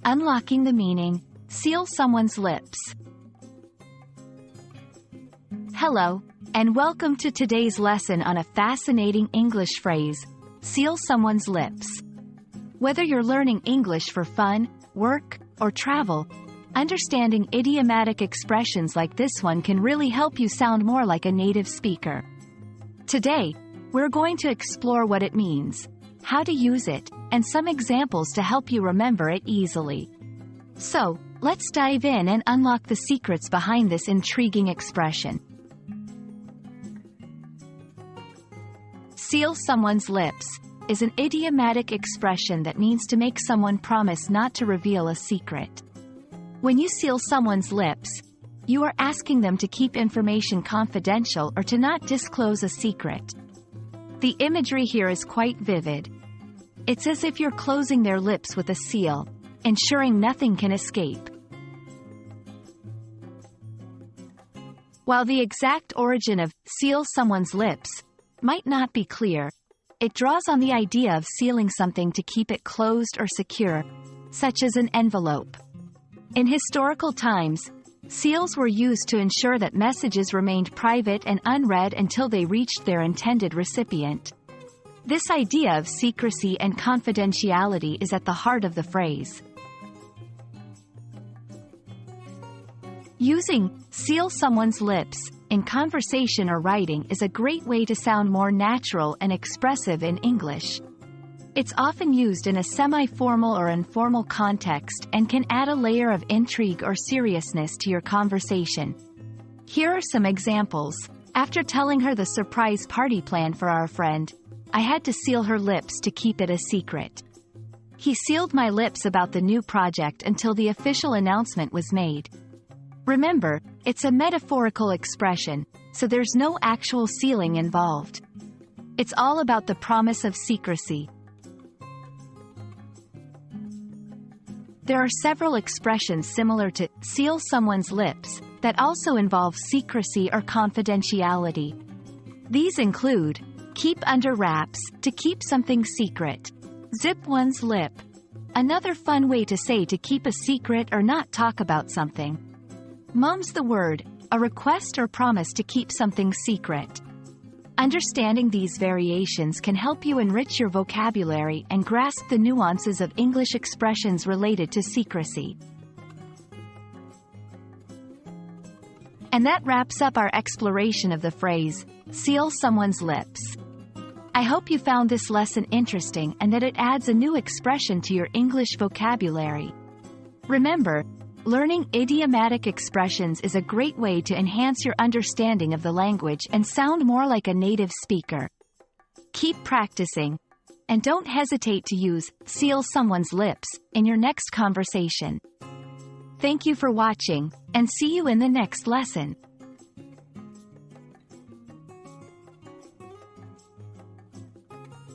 Unlocking the meaning. Seal someone's lips. Hello, and welcome to today's lesson on a fascinating English phrase, seal someone's lips. Whether you're learning English for fun, work, or travel, understanding idiomatic expressions like this one can really help you sound more like a native speaker. Today, we're going to explore what it means, how to use it, and some examples to help you remember it easily. So, let's dive in and unlock the secrets behind this intriguing expression. Seal someone's lips is an idiomatic expression that means to make someone promise not to reveal a secret. When you seal someone's lips, you are asking them to keep information confidential or to not disclose a secret. The imagery here is quite vivid. It's as if you're closing their lips with a seal, ensuring nothing can escape. While the exact origin of seal someone's lips might not be clear, it draws on the idea of sealing something to keep it closed or secure, such as an envelope. In historical times, seals were used to ensure that messages remained private and unread until they reached their intended recipient. This idea of secrecy and confidentiality is at the heart of the phrase. Using seal someone's lips in conversation or writing is a great way to sound more natural and expressive in English. It's often used in a semi-formal or informal context and can add a layer of intrigue or seriousness to your conversation. Here are some examples. After telling her the surprise party plan for our friend, I had to seal her lips to keep it a secret. He sealed my lips about the new project until the official announcement was made. Remember, it's a metaphorical expression, so there's no actual sealing involved. It's all about the promise of secrecy. There are several expressions similar to seal someone's lips that also involve secrecy or confidentiality. These include keep under wraps, to keep something secret. Zip one's lip. Another fun way to say to keep a secret or not talk about something. Mum's the word, a request or promise to keep something secret. Understanding these variations can help you enrich your vocabulary and grasp the nuances of English expressions related to secrecy. And that wraps up our exploration of the phrase, seal someone's lips. I hope you found this lesson interesting and that it adds a new expression to your English vocabulary. Remember, learning idiomatic expressions is a great way to enhance your understanding of the language and sound more like a native speaker. Keep practicing, and don't hesitate to use seal someone's lips in your next conversation. Thank you for watching, and see you in the next lesson.